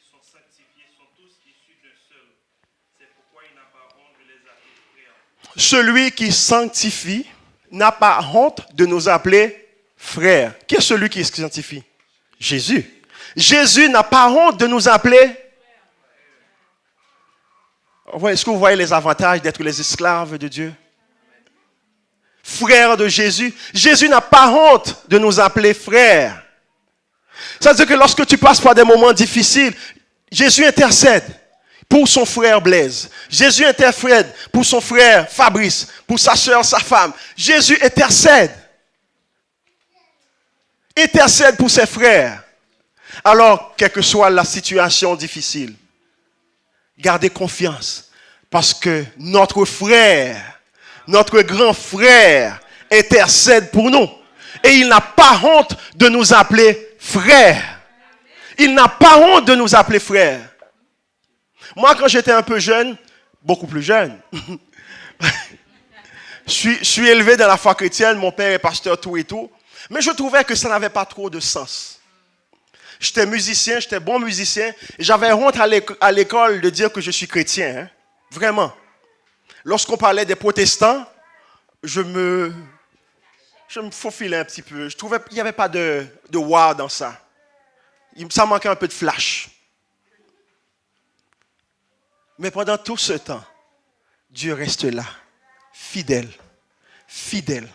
sont sanctifiés sont tous issus d'un seul. C'est pourquoi il n'a pas honte de les appeler frères. Celui qui sanctifie n'a pas honte de nous appeler frères. Qui est celui qui sanctifie? Jésus. Jésus n'a pas honte de nous appeler. Est-ce que vous voyez les avantages d'être les esclaves de Dieu? Frères de Jésus. Jésus n'a pas honte de nous appeler frères. Ça veut dire que lorsque tu passes par des moments difficiles, Jésus intercède pour son frère Blaise. Jésus intercède pour son frère Fabrice, pour sa soeur, sa femme. Jésus intercède. Intercède pour ses frères. Alors, quelle que soit la situation difficile, gardez confiance parce que notre frère, notre grand frère intercède pour nous. Et il n'a pas honte de nous appeler frères. Il n'a pas honte de nous appeler frères. Moi, quand j'étais un peu jeune, beaucoup plus jeune, je suis élevé dans la foi chrétienne, mon père est pasteur, tout et tout, mais je trouvais que ça n'avait pas trop de sens. J'étais musicien, j'étais bon musicien, et j'avais honte à l'école de dire que je suis chrétien. Hein? Vraiment. Lorsqu'on parlait des protestants, je me faufilais un petit peu. Je trouvais qu'il n'y avait pas de wow dans ça. Ça manquait un peu de flash. Mais pendant tout ce temps, Dieu reste là, fidèle, fidèle.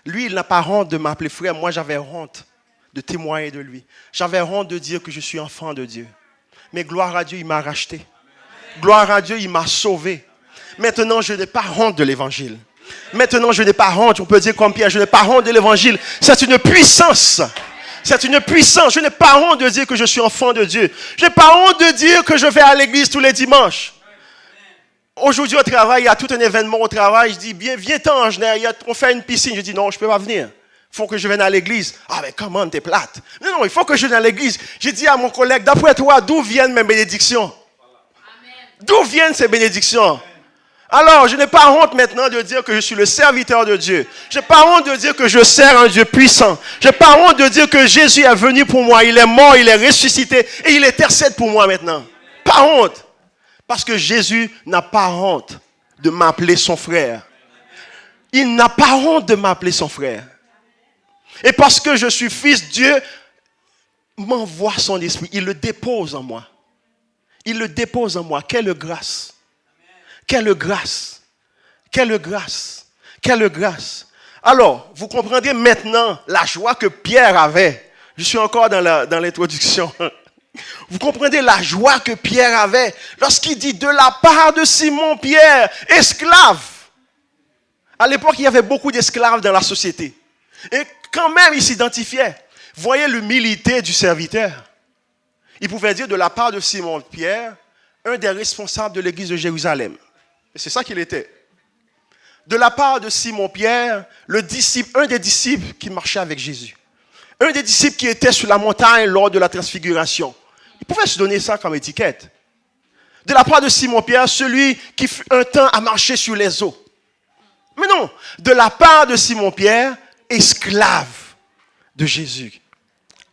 Lui, il n'a pas honte de m'appeler frère. Moi, j'avais honte de témoigner de lui. J'avais honte de dire que je suis enfant de Dieu. Mais gloire à Dieu, il m'a racheté. Gloire à Dieu, il m'a sauvé. Maintenant, je n'ai pas honte de l'évangile. Maintenant, je n'ai pas honte. On peut dire comme Pierre, je n'ai pas honte de l'évangile. C'est une puissance. C'est une puissance. Je n'ai pas honte de dire que je suis enfant de Dieu. Je n'ai pas honte de dire que je vais à l'église tous les dimanches. Aujourd'hui au travail, il y a tout un événement au travail. Je dis, viens-t'en, on fait une piscine. Je dis, non, je ne peux pas venir. Il faut que je vienne à l'église. Ah, mais comment, t'es plate. Non, il faut que je vienne à l'église. J'ai dit à mon collègue, d'après toi, d'où viennent mes bénédictions? D'où viennent ces bénédictions? Alors, je n'ai pas honte maintenant de dire que je suis le serviteur de Dieu. Je n'ai pas honte de dire que je sers un Dieu puissant. Je n'ai pas honte de dire que Jésus est venu pour moi. Il est mort, il est ressuscité et il intercède pour moi maintenant. Pas honte. Parce que Jésus n'a pas honte de m'appeler son frère. Il n'a pas honte de m'appeler son frère. Et parce que je suis fils, Dieu m'envoie son esprit. Il le dépose en moi. Il le dépose en moi. Quelle grâce. Quelle grâce. Quelle grâce. Quelle grâce. Alors, vous comprendrez maintenant la joie que Pierre avait. Je suis encore dans l'introduction. Vous comprenez la joie que Pierre avait lorsqu'il dit de la part de Simon Pierre, esclave. À l'époque, il y avait beaucoup d'esclaves dans la société. Et quand même, il s'identifiait. Voyez l'humilité du serviteur. Il pouvait dire de la part de Simon Pierre, un des responsables de l'église de Jérusalem. Et c'est ça qu'il était. De la part de Simon Pierre, un des disciples qui marchait avec Jésus. Un des disciples qui était sur la montagne lors de la transfiguration. Il pouvait se donner ça comme étiquette. De la part de Simon Pierre, celui qui fut un temps à marcher sur les eaux. Mais non, de la part de Simon Pierre, esclave de Jésus.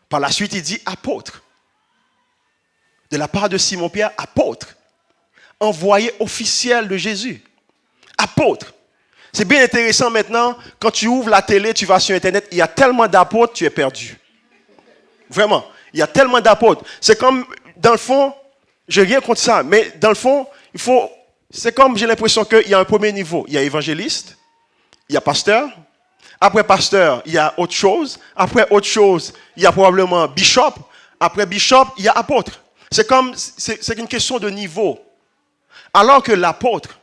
Par la suite, il dit apôtre. De la part de Simon Pierre, apôtre. Envoyé officiel de Jésus. Apôtre. C'est bien intéressant maintenant, quand tu ouvres la télé, tu vas sur Internet, il y a tellement d'apôtres, tu es perdu. Vraiment, il y a tellement d'apôtres. C'est comme, dans le fond, je n'ai rien contre ça, mais dans le fond, c'est comme, j'ai l'impression qu'il y a un premier niveau. Il y a évangéliste, il y a pasteur. Après pasteur, il y a autre chose. Après autre chose, il y a probablement bishop. Après bishop, il y a apôtre. C'est une question de niveau. Alors que l'apôtre,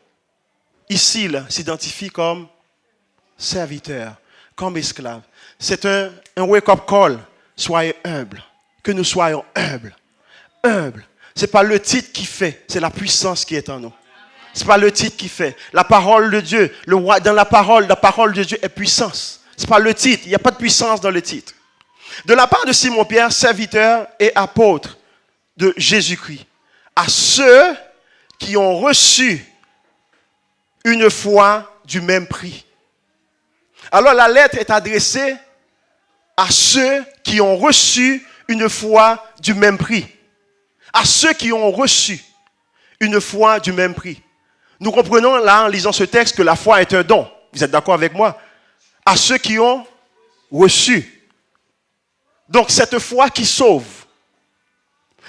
ici, là, s'identifie comme serviteur, comme esclave. C'est un wake-up call. Soyez humbles. Que nous soyons humbles. Humbles. Ce n'est pas le titre qui fait, c'est la puissance qui est en nous. Ce n'est pas le titre qui fait. La parole de Dieu, dans la parole de Dieu est puissance. Ce n'est pas le titre, il n'y a pas de puissance dans le titre. De la part de Simon Pierre, serviteur et apôtre de Jésus-Christ, à ceux qui ont reçu une foi du même prix. Alors la lettre est adressée à ceux qui ont reçu une foi du même prix. À ceux qui ont reçu une foi du même prix. Nous comprenons là, en lisant ce texte, que la foi est un don. Vous êtes d'accord avec moi? À ceux qui ont reçu. Donc, cette foi qui sauve,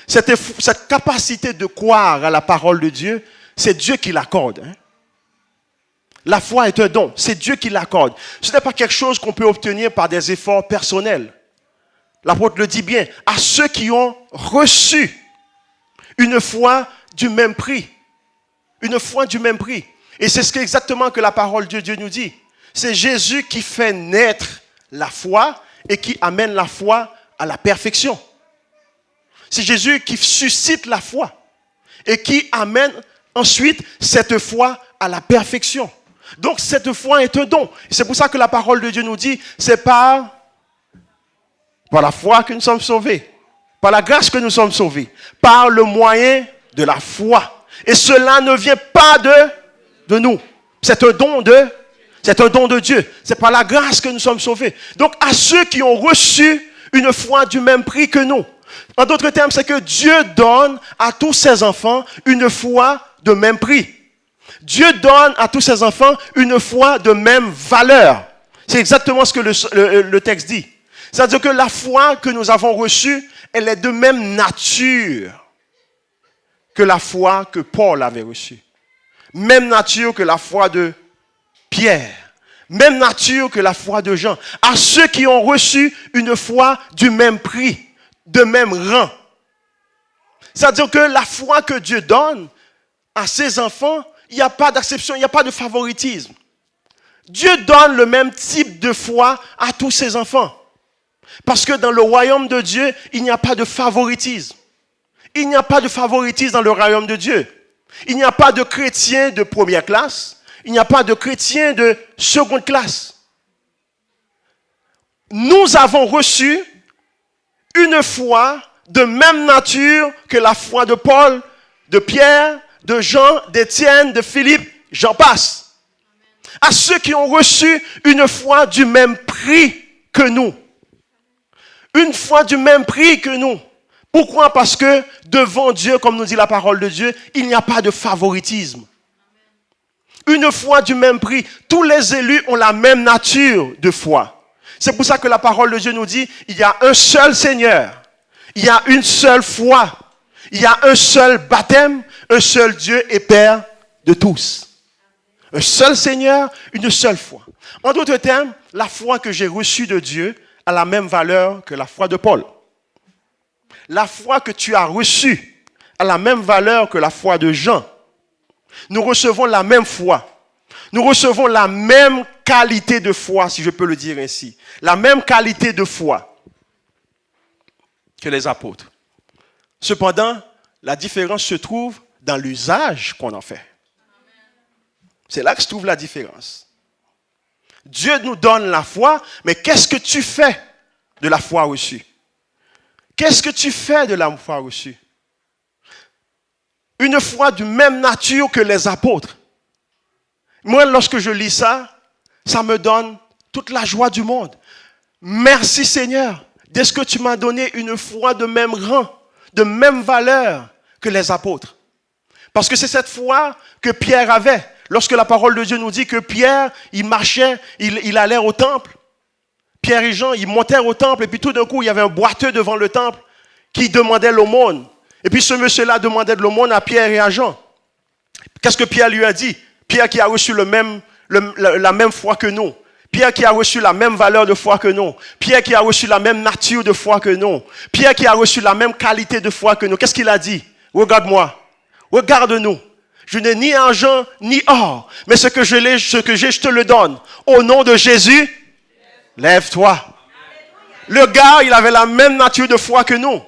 cette capacité de croire à la parole de Dieu, c'est Dieu qui l'accorde. Hein? La foi est un don, c'est Dieu qui l'accorde. Ce n'est pas quelque chose qu'on peut obtenir par des efforts personnels. L'apôtre le dit bien, à ceux qui ont reçu une foi du même prix. Une foi du même prix. Et c'est ce exactement que la parole de Dieu nous dit. C'est Jésus qui fait naître la foi et qui amène la foi à la perfection. C'est Jésus qui suscite la foi et qui amène ensuite cette foi à la perfection. Donc cette foi est un don. C'est pour ça que la parole de Dieu nous dit, c'est par la foi que nous sommes sauvés. Par la grâce que nous sommes sauvés. Par le moyen de la foi. Et cela ne vient pas de nous. C'est un don de Dieu. C'est par la grâce que nous sommes sauvés. Donc à ceux qui ont reçu une foi du même prix que nous. En d'autres termes, c'est que Dieu donne à tous ses enfants une foi de même prix. Dieu donne à tous ses enfants une foi de même valeur. C'est exactement ce que le texte dit. C'est-à-dire que la foi que nous avons reçue, elle est de même nature que la foi que Paul avait reçue. Même nature que la foi de Pierre. Même nature que la foi de Jean. À ceux qui ont reçu une foi du même prix, de même rang. C'est-à-dire que la foi que Dieu donne à ses enfants, il n'y a pas d'acception, il n'y a pas de favoritisme. Dieu donne le même type de foi à tous ses enfants. Parce que dans le royaume de Dieu, il n'y a pas de favoritisme. Il n'y a pas de favoritisme dans le royaume de Dieu. Il n'y a pas de chrétiens de première classe. Il n'y a pas de chrétiens de seconde classe. Nous avons reçu une foi de même nature que la foi de Paul, de Pierre, de Jean, d'Étienne, de Philippe, j'en passe. À ceux qui ont reçu une foi du même prix que nous. Une foi du même prix que nous. Pourquoi? Parce que devant Dieu, comme nous dit la parole de Dieu, il n'y a pas de favoritisme. Une foi du même prix. Tous les élus ont la même nature de foi. C'est pour ça que la parole de Dieu nous dit, il y a un seul Seigneur. Il y a une seule foi. Il y a un seul baptême, un seul Dieu et Père de tous. Un seul Seigneur, une seule foi. En d'autres termes, la foi que j'ai reçue de Dieu a la même valeur que la foi de Paul. La foi que tu as reçue a la même valeur que la foi de Jean. Nous recevons la même foi. Nous recevons la même qualité de foi, si je peux le dire ainsi. La même qualité de foi que les apôtres. Cependant, la différence se trouve dans l'usage qu'on en fait. C'est là que se trouve la différence. Dieu nous donne la foi, mais qu'est-ce que tu fais de la foi reçue? Qu'est-ce que tu fais de la foi reçue? Une foi de même nature que les apôtres. Moi, lorsque je lis ça, ça me donne toute la joie du monde. Merci Seigneur, d'est-ce que tu m'as donné une foi de même rang, de même valeur que les apôtres. Parce que c'est cette foi que Pierre avait. Lorsque la parole de Dieu nous dit que Pierre, il marchait, il allait au temple. Pierre et Jean, ils montèrent au temple et puis tout d'un coup, il y avait un boiteux devant le temple qui demandait l'aumône. Et puis ce monsieur-là demandait de l'aumône à Pierre et à Jean. Qu'est-ce que Pierre lui a dit? Pierre qui a reçu la même foi que nous. Pierre qui a reçu la même valeur de foi que nous. Pierre qui a reçu la même nature de foi que nous. Pierre qui a reçu la même qualité de foi que nous. Qu'est-ce qu'il a dit? Regarde-moi. Regarde-nous. Je n'ai ni argent ni or. Mais ce que j'ai, je te le donne. Au nom de Jésus, lève-toi. Le gars, il avait la même nature de foi que nous.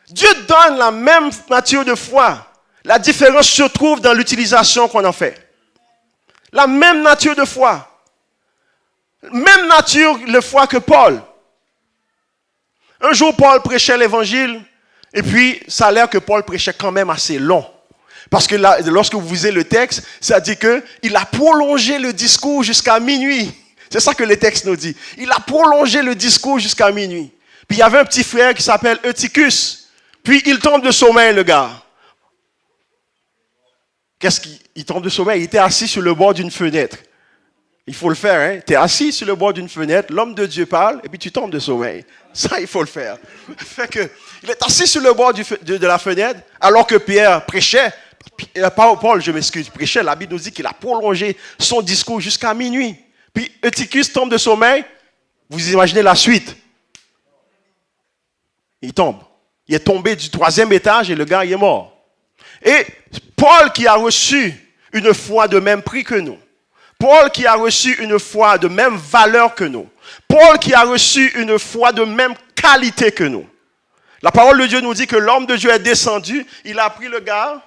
Dieu donne la même nature de foi. La différence se trouve dans l'utilisation qu'on en fait. La même nature de foi. Même nature de foi que Paul. Un jour, Paul prêchait l'évangile, et puis ça a l'air que Paul prêchait quand même assez long. Parce que là, lorsque vous lisez le texte, ça dit qu'il a prolongé le discours jusqu'à minuit. C'est ça que le texte nous dit. Il a prolongé le discours jusqu'à minuit. Puis il y avait un petit frère qui s'appelle Eutychus. Puis il tombe de sommeil, le gars. Qu'est-ce qu'il tombe de sommeil? Il était assis sur le bord d'une fenêtre. Il faut le faire, hein? Tu es assis sur le bord d'une fenêtre, l'homme de Dieu parle, et puis tu tombes de sommeil. Ça, il faut le faire. Fait que, il est assis sur le bord de la fenêtre, alors que Pierre prêchait. Paul, je m'excuse, prêchait. La Bible nous dit qu'il a prolongé son discours jusqu'à minuit. Puis Eutychus tombe de sommeil. Vous imaginez la suite. Il tombe. Il est tombé du 3e étage et le gars, il est mort. Et Paul qui a reçu une foi de même prix que nous. Paul qui a reçu une foi de même valeur que nous. Paul qui a reçu une foi de même qualité que nous. La parole de Dieu nous dit que l'homme de Dieu est descendu, il a pris le gars,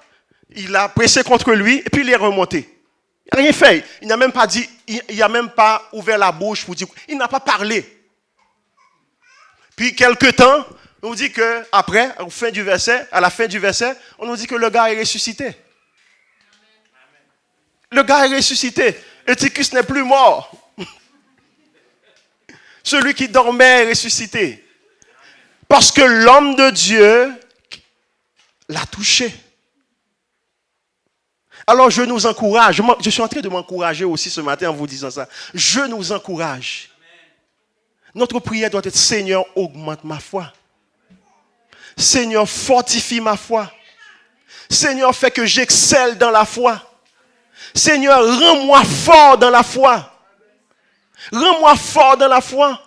il a pressé contre lui et puis il est remonté. Il n'a rien fait. Il n'a même pas dit, il n'a même pas ouvert la bouche pour dire, il n'a pas parlé. Puis quelque temps, on nous dit que après, à la fin du verset, on nous dit que le gars est ressuscité. Le gars est ressuscité. Eutychus n'est plus mort. Celui qui dormait est ressuscité. Parce que l'homme de Dieu l'a touché. Alors je nous encourage. Je suis en train de m'encourager aussi ce matin en vous disant ça. Je nous encourage. Notre prière doit être: Seigneur, augmente ma foi. Seigneur, fortifie ma foi. Seigneur, fais que j'excelle dans la foi. Seigneur, rends-moi fort dans la foi. Rends-moi fort dans la foi.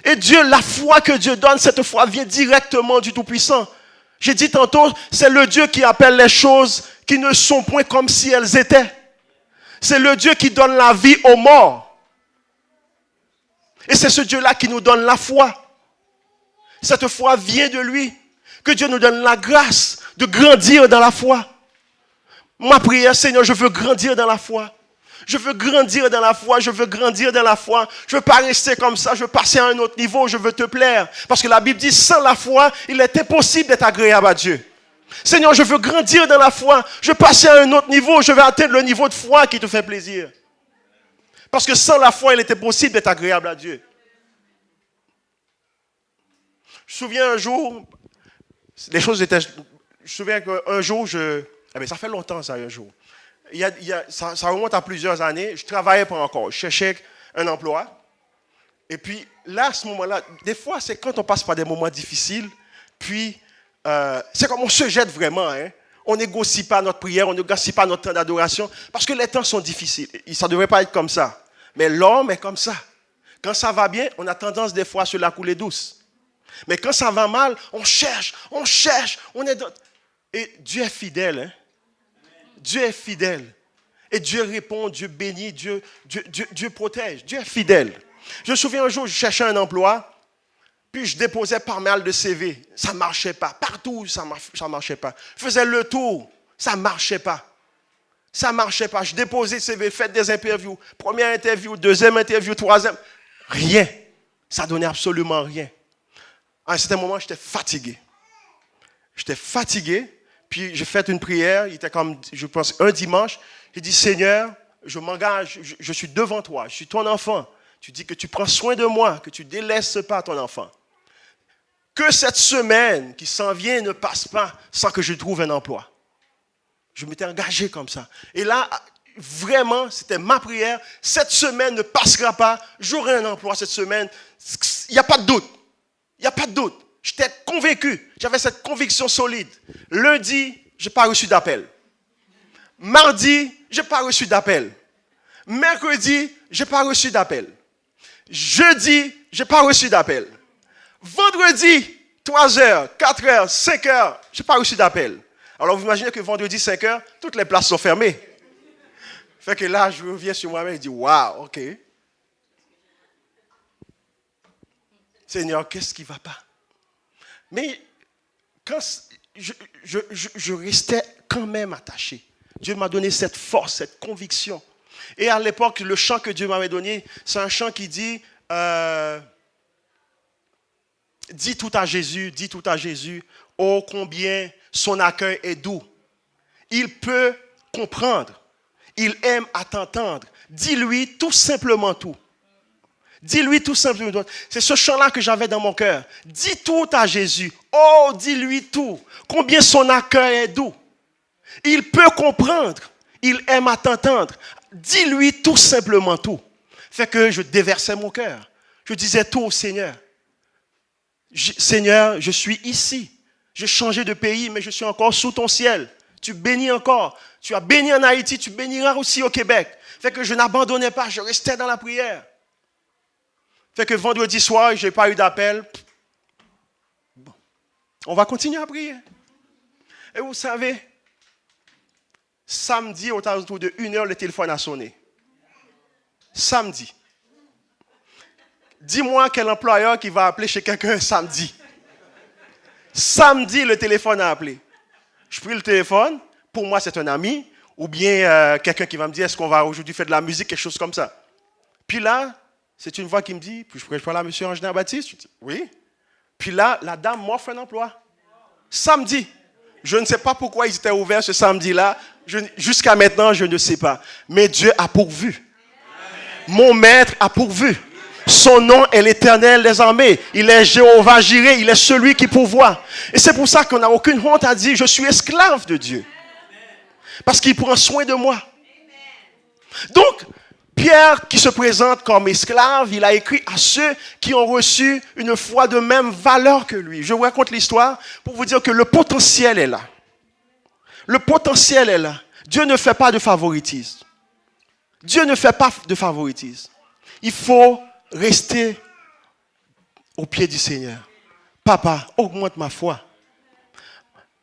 Et Dieu, la foi que Dieu donne, cette foi vient directement du Tout-Puissant. J'ai dit tantôt, c'est le Dieu qui appelle les choses qui ne sont point comme si elles étaient. C'est le Dieu qui donne la vie aux morts. Et c'est ce Dieu-là qui nous donne la foi. Cette foi vient de lui. Que Dieu nous donne la grâce de grandir dans la foi. Ma prière, Seigneur, je veux grandir dans la foi. Je veux grandir dans la foi, je veux grandir dans la foi. Je ne veux pas rester comme ça, je veux passer à un autre niveau, je veux te plaire. Parce que la Bible dit, sans la foi, il est impossible d'être agréable à Dieu. Seigneur, je veux grandir dans la foi. Je veux passer à un autre niveau, je veux atteindre le niveau de foi qui te fait plaisir. Parce que sans la foi, il était possible d'être agréable à Dieu. Je me souviens un jour, les choses étaient... Je me souviens qu'un jour, ça fait longtemps ça, un jour. Ça remonte à plusieurs années. Je ne travaillais pas encore. Je cherchais un emploi. Et puis là, à ce moment-là, des fois, c'est quand on passe par des moments difficiles, puis c'est comme on se jette vraiment. Hein. On ne négocie pas notre prière, on ne négocie pas notre temps d'adoration, parce que les temps sont difficiles. Et ça ne devrait pas être comme ça. Mais l'homme est comme ça. Quand ça va bien, on a tendance des fois à se la couler douce. Mais quand ça va mal, on cherche, on est dans... Et Dieu est fidèle, hein? Dieu est fidèle. Et Dieu répond, Dieu bénit, Dieu protège. Dieu est fidèle. Je me souviens un jour, je cherchais un emploi, puis je déposais pas mal de CV. Ça ne marchait pas. Partout, ça ne marchait pas. Je faisais le tour, ça ne marchait pas. Ça ne marchait pas. Je déposais CV, faites des interviews. Première interview, deuxième interview, troisième. Rien. Ça ne donnait absolument rien. À un certain moment, j'étais fatigué. Puis j'ai fait une prière, il était comme, je pense, un dimanche. J'ai dit, Seigneur, je m'engage, je suis devant toi, je suis ton enfant. Tu dis que tu prends soin de moi, que tu ne délaisses pas ton enfant. Que cette semaine qui s'en vient ne passe pas sans que je trouve un emploi. Je m'étais engagé comme ça. Et là, vraiment, c'était ma prière. Cette semaine ne passera pas, j'aurai un emploi cette semaine. Il n'y a pas de doute. Il n'y a pas de doute. J'étais convaincu. J'avais cette conviction solide. Lundi, je n'ai pas reçu d'appel. Mardi, je n'ai pas reçu d'appel. Mercredi, je n'ai pas reçu d'appel. Jeudi, je n'ai pas reçu d'appel. Vendredi, 3h, 4h, 5h, je n'ai pas reçu d'appel. Alors vous imaginez que vendredi, 5h, toutes les places sont fermées. Fait que là, je reviens sur moi-même et je dis, waouh, ok. Seigneur, qu'est-ce qui ne va pas? Mais quand je restais quand même attaché. Dieu m'a donné cette force, cette conviction. Et à l'époque, le chant que Dieu m'avait donné, c'est un chant qui dit dis tout à Jésus, oh combien son accueil est doux. Il peut comprendre, il aime à t'entendre. Dis-lui tout simplement tout. Dis-lui tout simplement. C'est ce chant-là que j'avais dans mon cœur. Dis tout à Jésus. Oh, dis-lui tout. Combien son accueil est doux. Il peut comprendre. Il aime à t'entendre. Dis-lui tout simplement tout. Fait que je déversais mon cœur. Je disais tout au Seigneur. Seigneur, je suis ici. J'ai changé de pays, mais je suis encore sous ton ciel. Tu bénis encore. Tu as béni en Haïti, tu béniras aussi au Québec. Fait que je n'abandonnais pas, je restais dans la prière. Fait que vendredi soir, je n'ai pas eu d'appel. Bon. On va continuer à prier. Et vous savez, samedi, autour de 1h, le téléphone a sonné. Samedi. Dis-moi quel employeur qui va appeler chez quelqu'un samedi. Samedi, le téléphone a appelé. Je pris le téléphone. Pour moi, c'est un ami. Ou bien quelqu'un qui va me dire, est-ce qu'on va aujourd'hui faire de la musique, quelque chose comme ça. Puis là, c'est une voix qui me dit, puis je pourrais parler à M. Angénin Baptiste? Je dis, oui. Puis là, la dame m'offre un emploi. Samedi. Je ne sais pas pourquoi ils étaient ouverts ce samedi-là. Jusqu'à maintenant, je ne sais pas. Mais Dieu a pourvu. Mon maître a pourvu. Son nom est l'Éternel des armées. Il est Jéhovah Jireh. Il est celui qui pourvoit. Et c'est pour ça qu'on n'a aucune honte à dire, je suis esclave de Dieu. Parce qu'il prend soin de moi. Donc, Pierre, qui se présente comme esclave, il a écrit à ceux qui ont reçu une foi de même valeur que lui. Je vous raconte l'histoire pour vous dire que le potentiel est là. Le potentiel est là. Dieu ne fait pas de favoritisme. Dieu ne fait pas de favoritisme. Il faut rester au pied du Seigneur. Papa, augmente ma foi.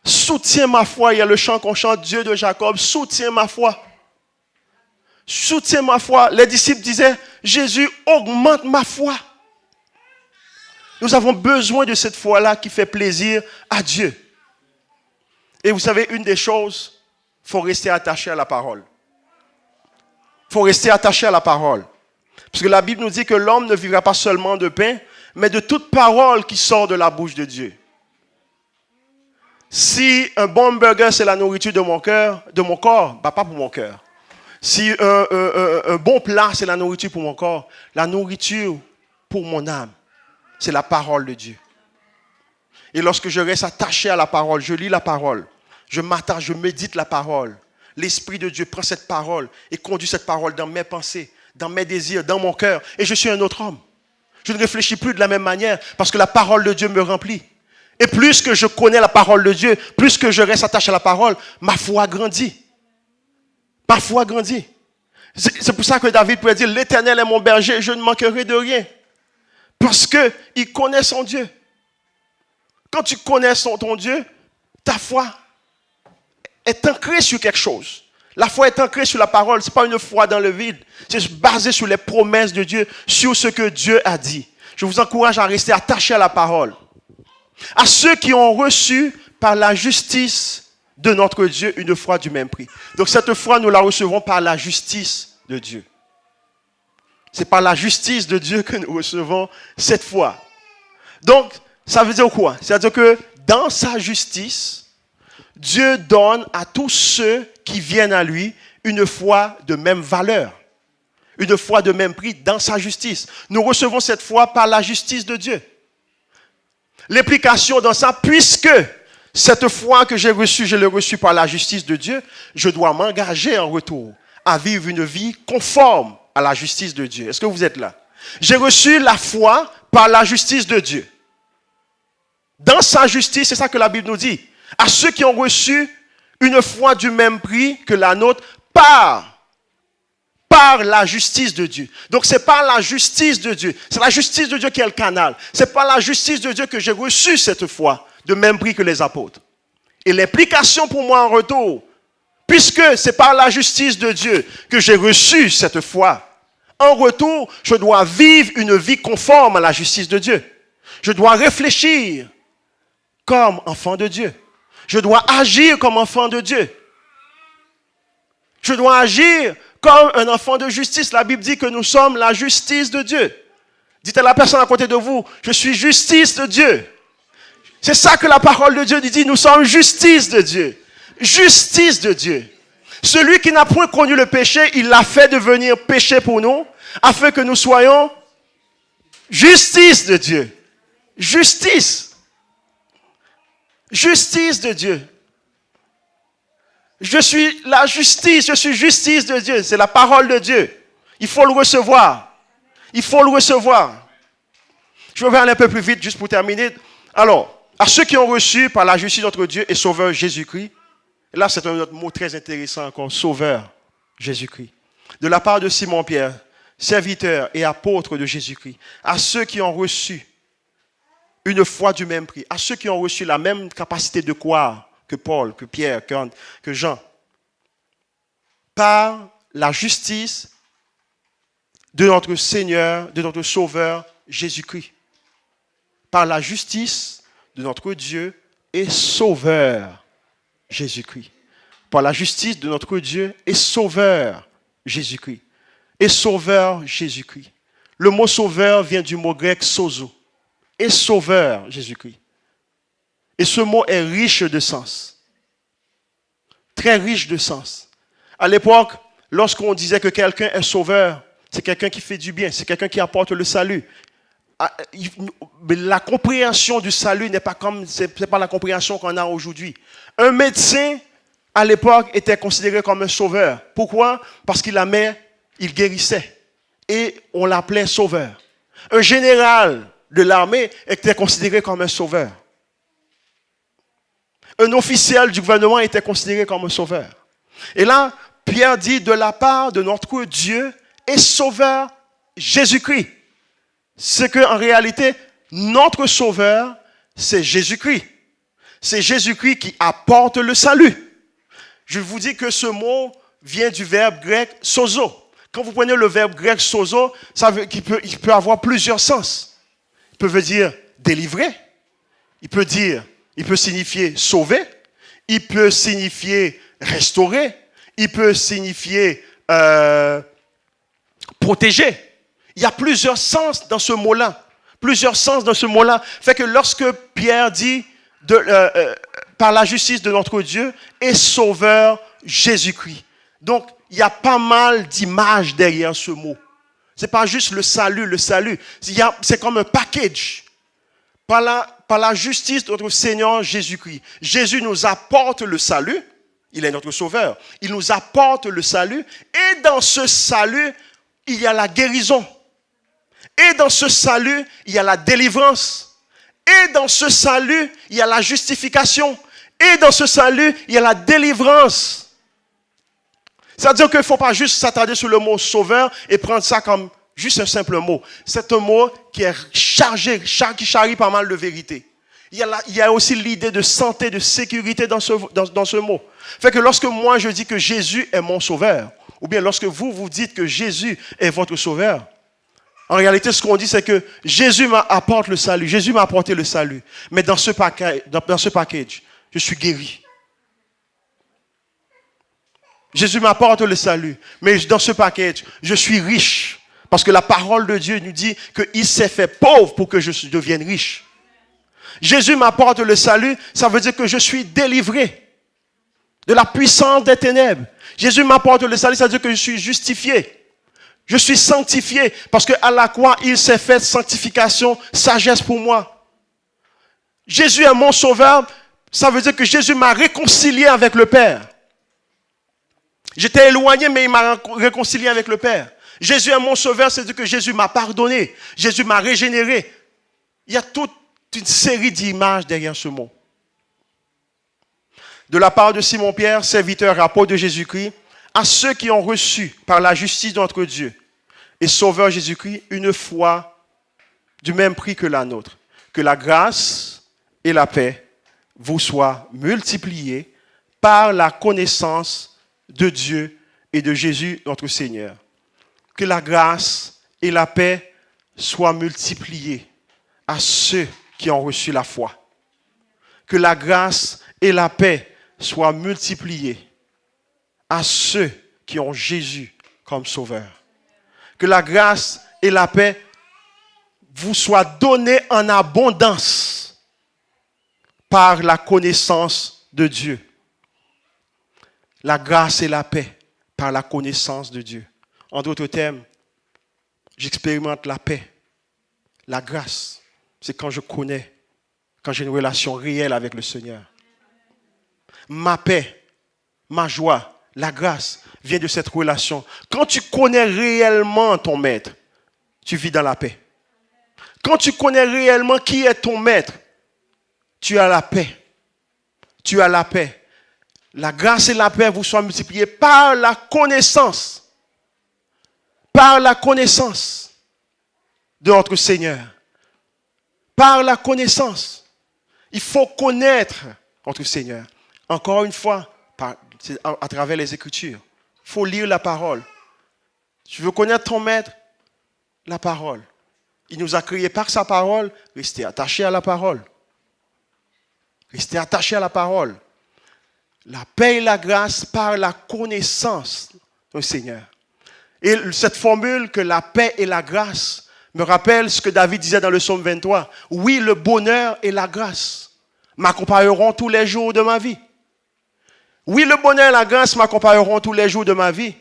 Soutiens ma foi. Il y a le chant qu'on chante, Dieu de Jacob, soutiens ma foi. Soutiens ma foi. Les disciples disaient, Jésus, augmente ma foi. Nous avons besoin de cette foi-là qui fait plaisir à Dieu. Et vous savez, une des choses, il faut rester attaché à la parole. Il faut rester attaché à la parole. Parce que la Bible nous dit que l'homme ne vivra pas seulement de pain, mais de toute parole qui sort de la bouche de Dieu. Si un bon burger, c'est la nourriture de mon cœur, de mon corps, bah pas pour mon cœur. Si un bon plat, c'est la nourriture pour mon corps, la nourriture pour mon âme, c'est la parole de Dieu. Et lorsque je reste attaché à la parole, je lis la parole, je m'attache, je médite la parole, l'Esprit de Dieu prend cette parole et conduit cette parole dans mes pensées, dans mes désirs, dans mon cœur, et je suis un autre homme. Je ne réfléchis plus de la même manière parce que la parole de Dieu me remplit. Et plus que je connais la parole de Dieu, plus que je reste attaché à la parole, ma foi grandit. Ma foi grandit. C'est pour ça que David pouvait dire, l'Éternel est mon berger, je ne manquerai de rien. Parce qu'il connaît son Dieu. Quand tu connais ton Dieu, ta foi est ancrée sur quelque chose. La foi est ancrée sur la parole. Ce n'est pas une foi dans le vide. C'est basé sur les promesses de Dieu, sur ce que Dieu a dit. Je vous encourage à rester attaché à la parole. À ceux qui ont reçu par la justice de notre Dieu une foi du même prix. Donc cette foi, nous la recevons par la justice de Dieu. C'est par la justice de Dieu que nous recevons cette foi. Donc, ça veut dire quoi? C'est-à-dire que dans sa justice, Dieu donne à tous ceux qui viennent à lui une foi de même valeur. Une foi de même prix dans sa justice. Nous recevons cette foi par la justice de Dieu. L'implication dans ça, puisque cette foi que j'ai reçue, je l'ai reçue par la justice de Dieu, je dois m'engager en retour à vivre une vie conforme à la justice de Dieu. Est-ce que vous êtes là? J'ai reçu la foi par la justice de Dieu. Dans sa justice, c'est ça que la Bible nous dit. À ceux qui ont reçu une foi du même prix que la nôtre par la justice de Dieu. Donc, c'est par la justice de Dieu. C'est la justice de Dieu qui est le canal. C'est par la justice de Dieu que j'ai reçu cette foi de même prix que les apôtres. Et l'implication pour moi en retour, puisque c'est par la justice de Dieu que j'ai reçu cette foi, en retour, je dois vivre une vie conforme à la justice de Dieu. Je dois réfléchir comme enfant de Dieu. Je dois agir comme enfant de Dieu. Je dois agir comme un enfant de justice. La Bible dit que nous sommes la justice de Dieu. Dites à la personne à côté de vous, je suis justice de Dieu. C'est ça que la parole de Dieu dit, nous sommes justice de Dieu. Justice de Dieu. Celui qui n'a point connu le péché, il l'a fait devenir péché pour nous, afin que nous soyons Justice de Dieu. Justice. Justice de Dieu. Je suis la justice, je suis justice de Dieu. C'est la parole de Dieu. Il faut le recevoir. Il faut le recevoir. Je vais aller un peu plus vite, juste pour terminer. Alors, à ceux qui ont reçu par la justice notre Dieu et Sauveur Jésus-Christ, et là c'est un autre mot très intéressant encore, Sauveur Jésus-Christ. De la part de Simon-Pierre, serviteur et apôtre de Jésus-Christ, à ceux qui ont reçu une foi du même prix, à ceux qui ont reçu la même capacité de croire que Paul, que Pierre, que Jean, par la justice de notre Seigneur, de notre Sauveur Jésus-Christ. Par la justice de notre Dieu et Sauveur Jésus-Christ. Par la justice de notre Dieu et Sauveur Jésus-Christ. Et Sauveur Jésus-Christ. Le mot Sauveur vient du mot grec sozo. Et Sauveur Jésus-Christ. Et ce mot est riche de sens. Très riche de sens. À l'époque, lorsqu'on disait que quelqu'un est sauveur, c'est quelqu'un qui fait du bien, c'est quelqu'un qui apporte le salut. La compréhension du salut n'est pas comme, c'est pas la compréhension qu'on a aujourd'hui. Un médecin, à l'époque, était considéré comme un sauveur. Pourquoi? Parce qu'il guérissait. Et on l'appelait sauveur. Un général de l'armée était considéré comme un sauveur. Un officiel du gouvernement était considéré comme un sauveur. Et là, Pierre dit de la part de notre Dieu et Sauveur Jésus-Christ. C'est qu'en réalité, notre Sauveur, c'est Jésus-Christ. C'est Jésus-Christ qui apporte le salut. Je vous dis que ce mot vient du verbe grec sozo. Quand vous prenez le verbe grec sozo, ça veut qu'il peut avoir plusieurs sens. Il peut dire délivrer. Il peut signifier sauver. Il peut signifier restaurer. Il peut signifier protéger. Il y a plusieurs sens dans ce mot-là. Plusieurs sens dans ce mot-là. Fait que lorsque Pierre dit par la justice de notre Dieu et Sauveur Jésus-Christ. Donc, il y a pas mal d'images derrière ce mot. C'est pas juste le salut. C'est comme un package. Par la justice de notre Seigneur Jésus-Christ. Jésus nous apporte le salut. Il est notre sauveur. Il nous apporte le salut. Et dans ce salut, il y a la guérison. Et dans ce salut, il y a la délivrance. Et dans ce salut, il y a la justification. Et dans ce salut, il y a la délivrance. C'est-à-dire qu'il ne faut pas juste s'attarder sur le mot sauveur et prendre ça comme juste un simple mot. C'est un mot qui est chargé, qui charrie pas mal de vérité. Il y a aussi l'idée de santé, de sécurité dans ce mot. Fait que lorsque moi je dis que Jésus est mon sauveur, ou bien lorsque vous dites que Jésus est votre sauveur, en réalité ce qu'on dit c'est que Jésus m'apporte le salut, Jésus m'a apporté le salut. Mais dans ce package, je suis guéri. Jésus m'apporte le salut, mais dans ce package, je suis riche. Parce que la parole de Dieu nous dit qu'il s'est fait pauvre pour que je devienne riche. Jésus m'apporte le salut, ça veut dire que je suis délivré de la puissance des ténèbres. Jésus m'apporte le salut, ça veut dire que je suis justifié. Je suis sanctifié parce qu'à la croix, il s'est fait sanctification, sagesse pour moi. Jésus est mon sauveur, ça veut dire que Jésus m'a réconcilié avec le Père. J'étais éloigné, mais il m'a réconcilié avec le Père. Jésus est mon sauveur, c'est-à-dire que Jésus m'a pardonné. Jésus m'a régénéré. Il y a toute une série d'images derrière ce mot. De la part de Simon-Pierre, serviteur et apôtre de Jésus-Christ, à ceux qui ont reçu par la justice de notre Dieu et Sauveur Jésus-Christ une foi du même prix que la nôtre. Que la grâce et la paix vous soient multipliées par la connaissance de Dieu et de Jésus notre Seigneur. Que la grâce et la paix soient multipliées à ceux qui ont reçu la foi. Que la grâce et la paix soient multipliées à ceux qui ont Jésus comme sauveur. Que la grâce et la paix vous soient données en abondance par la connaissance de Dieu. La grâce et la paix par la connaissance de Dieu. En d'autres termes, j'expérimente la paix La grâce, c'est quand je connais, quand j'ai une relation réelle avec le Seigneur. Ma paix, ma joie, la grâce vient de cette relation. Quand tu connais réellement ton maître, tu vis dans la paix. Quand tu connais réellement qui est ton maître, tu as la paix. Tu as la paix. La grâce et la paix vous soient multipliées par la connaissance. Par la connaissance de notre Seigneur. Par la connaissance. Il faut connaître notre Seigneur. Encore une fois, à travers les Écritures. Il faut lire la parole. Tu veux connaître ton maître? La parole. Il nous a créés par sa parole. Restez attachés à la parole. Restez attachés à la parole. La paix et la grâce par la connaissance du Seigneur. Et cette formule que la paix et la grâce me rappelle ce que David disait dans le psaume 23. Oui, le bonheur et la grâce m'accompagneront tous les jours de ma vie. Oui, le bonheur et la grâce m'accompagneront tous les jours de ma vie.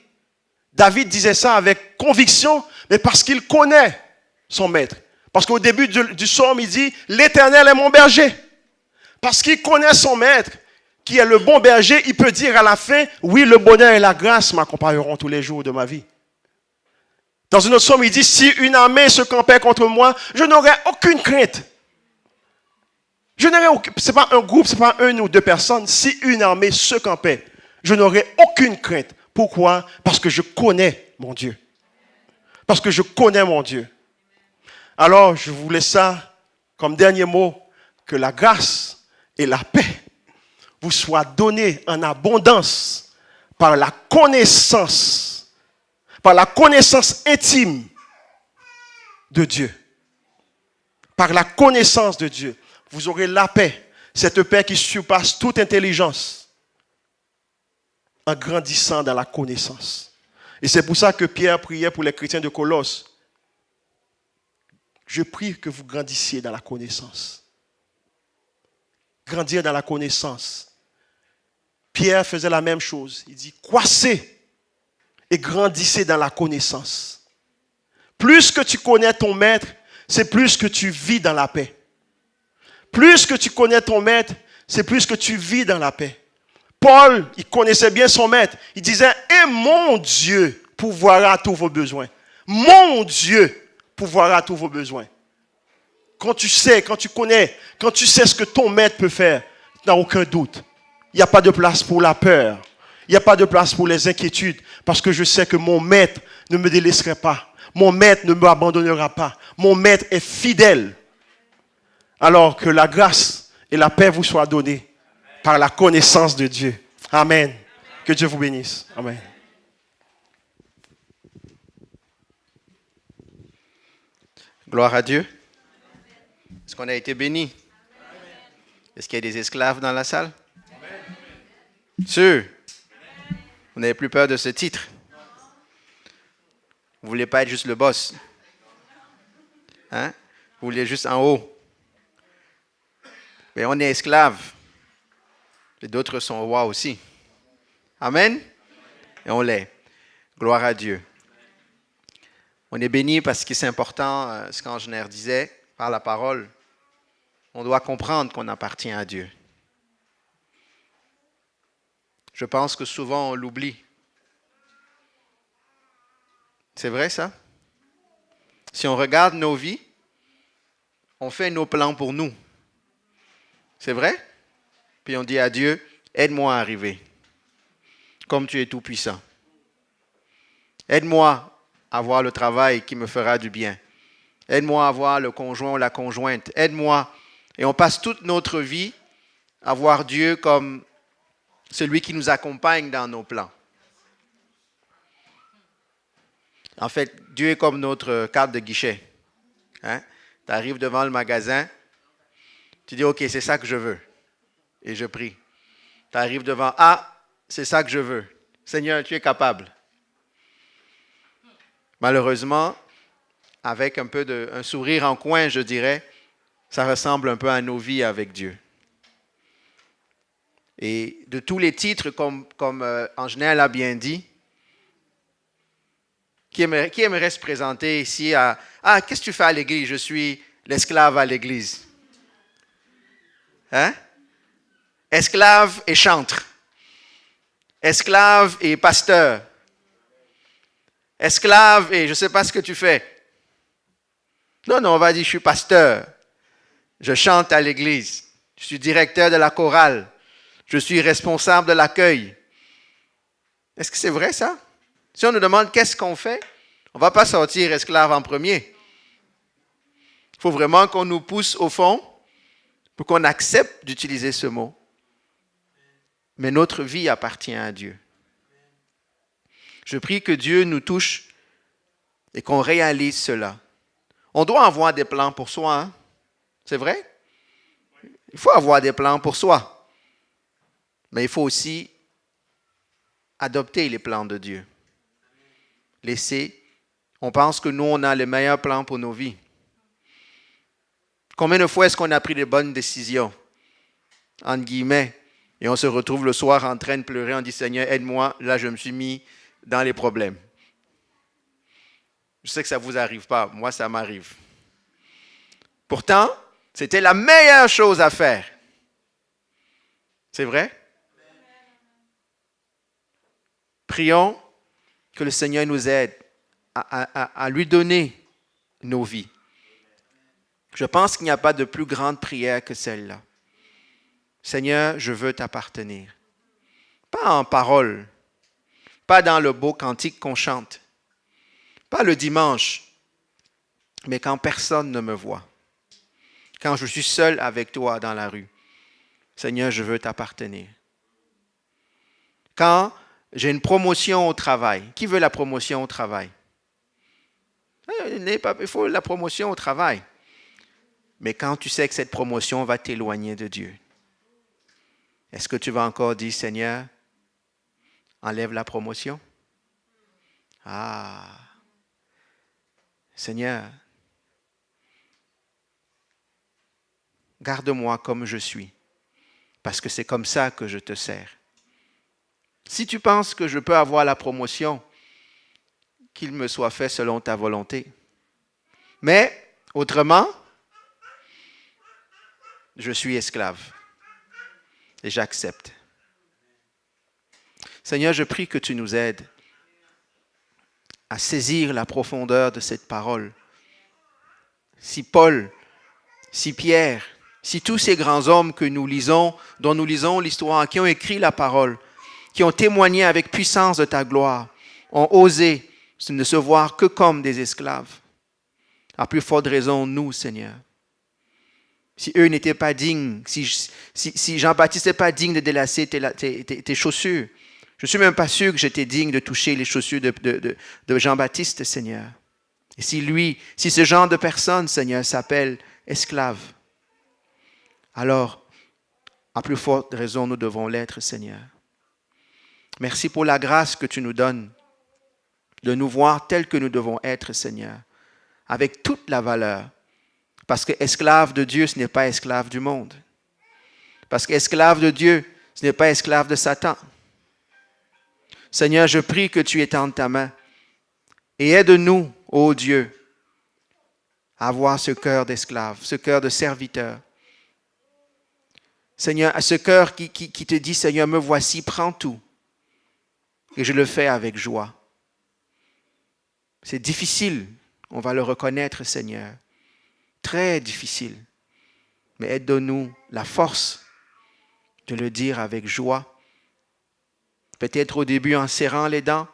David disait ça avec conviction, mais parce qu'il connaît son maître. Parce qu'au début du psaume, il dit, l'Éternel est mon berger. Parce qu'il connaît son maître, qui est le bon berger, il peut dire à la fin, oui, le bonheur et la grâce m'accompagneront tous les jours de ma vie. Dans une autre psaume, il dit, si une armée se campait contre moi, je n'aurais aucune crainte. Ce n'est pas un groupe, ce n'est pas une ou deux personnes. Si une armée se campait, je n'aurais aucune crainte. Pourquoi? Parce que je connais mon Dieu. Parce que je connais mon Dieu. Alors, je voulais ça comme dernier mot, que la grâce et la paix vous soient données en abondance par la connaissance intime de Dieu. Par la connaissance de Dieu. Vous aurez la paix, cette paix qui surpasse toute intelligence, en grandissant dans la connaissance. Et c'est pour ça que Pierre priait pour les chrétiens de Colosse. Je prie que vous grandissiez dans la connaissance. Grandir dans la connaissance. Pierre faisait la même chose. Il dit, croissez et grandissez dans la connaissance. Plus que tu connais ton maître, c'est plus que tu vis dans la paix. Plus que tu connais ton maître, c'est plus que tu vis dans la paix. Paul, il connaissait bien son maître. Il disait, et mon Dieu pourvoira à tous vos besoins. Mon Dieu pourvoira à tous vos besoins. Quand tu sais, quand tu connais, quand tu sais ce que ton maître peut faire, tu n'as aucun doute. Il n'y a pas de place pour la peur. Il n'y a pas de place pour les inquiétudes. Parce que je sais que mon maître ne me délaisserait pas. Mon maître ne m'abandonnera pas. Mon maître est fidèle. Alors que la grâce et la paix vous soient données par la connaissance de Dieu. Amen. Que Dieu vous bénisse. Amen. Gloire à Dieu. Est-ce qu'on a été bénis? Est-ce qu'il y a des esclaves dans la salle? Sûr. Vous n'avez plus peur de ce titre? Vous ne voulez pas être juste le boss? Hein? Vous voulez juste en haut? Mais on est esclaves. Et d'autres sont rois aussi. Amen? Et on l'est. Gloire à Dieu. On est béni parce que c'est important, ce qu'Angénaire disait, par la parole. On doit comprendre qu'on appartient à Dieu. Je pense que souvent on l'oublie. C'est vrai ça? Si on regarde nos vies, on fait nos plans pour nous. C'est vrai? Puis on dit à Dieu, aide-moi à arriver. Comme tu es tout puissant. Aide-moi à avoir le travail qui me fera du bien. Aide-moi à avoir le conjoint ou la conjointe. Aide-moi. Et on passe toute notre vie à voir Dieu comme celui qui nous accompagne dans nos plans. En fait, Dieu est comme notre carte de guichet. Hein? Tu arrives devant le magasin, tu dis, OK, c'est ça que je veux. Et je prie. Tu arrives devant, c'est ça que je veux. Seigneur, tu es capable. Malheureusement, avec un sourire en coin, je dirais, ça ressemble un peu à nos vies avec Dieu. Et de tous les titres, comme Angénaire l'a bien dit, Qui aimerait se présenter ici à... Ah, qu'est-ce que tu fais à l'église? Je suis l'esclave à l'église. Hein? Esclave et chantre. Esclave et pasteur. Esclave et je ne sais pas ce que tu fais. Non, on va dire je suis pasteur. Je chante à l'église. Je suis directeur de la chorale. Je suis responsable de l'accueil. Est-ce que c'est vrai ça? Si on nous demande qu'est-ce qu'on fait, on ne va pas sortir esclave en premier. Il faut vraiment qu'on nous pousse au fond pour qu'on accepte d'utiliser ce mot. Mais notre vie appartient à Dieu. Je prie que Dieu nous touche et qu'on réalise cela. On doit avoir des plans pour soi, hein? C'est vrai? Il faut avoir des plans pour soi. Mais il faut aussi adopter les plans de Dieu. On pense que nous, on a les meilleurs plans pour nos vies. Combien de fois est-ce qu'on a pris de bonnes décisions, entre guillemets, et on se retrouve le soir en train de pleurer, on dit « Seigneur, aide-moi, là je me suis mis dans les problèmes. » Je sais que ça ne vous arrive pas, moi ça m'arrive. Pourtant, c'était la meilleure chose à faire. C'est vrai? Prions que le Seigneur nous aide à lui donner nos vies. Je pense qu'il n'y a pas de plus grande prière que celle-là. Seigneur, je veux t'appartenir. Pas en parole, pas dans le beau cantique qu'on chante, pas le dimanche, mais quand personne ne me voit, quand je suis seul avec toi dans la rue. Seigneur, je veux t'appartenir. Quand j'ai une promotion au travail, qui veut la promotion au travail? Il faut la promotion au travail. Mais quand tu sais que cette promotion va t'éloigner de Dieu, est-ce que tu vas encore dire, Seigneur, enlève la promotion? Ah, Seigneur, garde-moi comme je suis, parce que c'est comme ça que je te sers. Si tu penses que je peux avoir la promotion, qu'il me soit fait selon ta volonté. Mais, autrement, je suis esclave et j'accepte. Seigneur, je prie que tu nous aides à saisir la profondeur de cette parole. Si Paul, si Pierre, si tous ces grands hommes que nous lisons, dont nous lisons l'histoire, qui ont écrit la parole, qui ont témoigné avec puissance de ta gloire, ont osé ne se voir que comme des esclaves. À plus forte raison, nous, Seigneur. Si eux n'étaient pas dignes, si Jean-Baptiste n'était pas digne de délacer tes chaussures, je ne suis même pas sûr que j'étais digne de toucher les chaussures de Jean-Baptiste, Seigneur. Et si ce genre de personne, Seigneur, s'appelle esclave, alors, à plus forte raison, nous devons l'être, Seigneur. Merci pour la grâce que tu nous donnes de nous voir tels que nous devons être, Seigneur, avec toute la valeur. Parce que esclave de Dieu, ce n'est pas esclave du monde. Parce que esclave de Dieu, ce n'est pas esclave de Satan. Seigneur, je prie que tu étendes ta main et aide-nous, ô Dieu, à avoir ce cœur d'esclave, ce cœur de serviteur. Seigneur, à ce cœur qui te dit, Seigneur, me voici, prends tout. Et je le fais avec joie. C'est difficile, on va le reconnaître, Seigneur. Très difficile. Mais aide-nous la force de le dire avec joie. Peut-être au début en serrant les dents,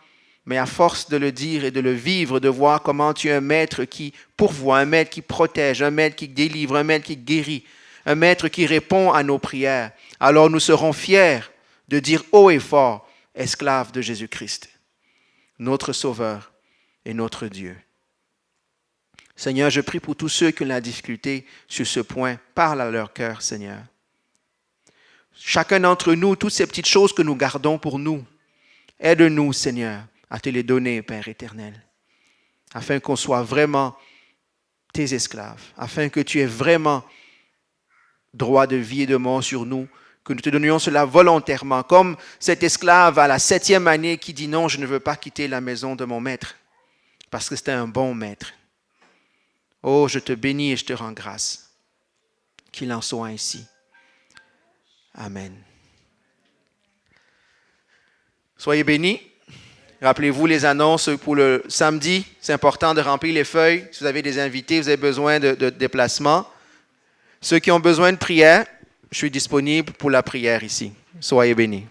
mais à force de le dire et de le vivre, de voir comment tu es un maître qui pourvoit, un maître qui protège, un maître qui délivre, un maître qui guérit, un maître qui répond à nos prières. Alors nous serons fiers de dire haut et fort, esclaves de Jésus-Christ, notre Sauveur et notre Dieu. Seigneur, je prie pour tous ceux qui ont la difficulté sur ce point. Parle à leur cœur, Seigneur. Chacun d'entre nous, toutes ces petites choses que nous gardons pour nous, aide-nous, Seigneur, à te les donner, Père éternel, afin qu'on soit vraiment tes esclaves, afin que tu aies vraiment droit de vie et de mort sur nous, que nous te donnions cela volontairement, comme cet esclave à la 7e année qui dit non, je ne veux pas quitter la maison de mon maître. parce que c'était un bon maître. Oh, je te bénis et je te rends grâce. Qu'il en soit ainsi. Amen. Soyez bénis. Rappelez-vous les annonces pour le samedi. C'est important de remplir les feuilles. Si vous avez des invités, vous avez besoin de déplacement. Ceux qui ont besoin de prière, je suis disponible pour la prière ici. Soyez bénis.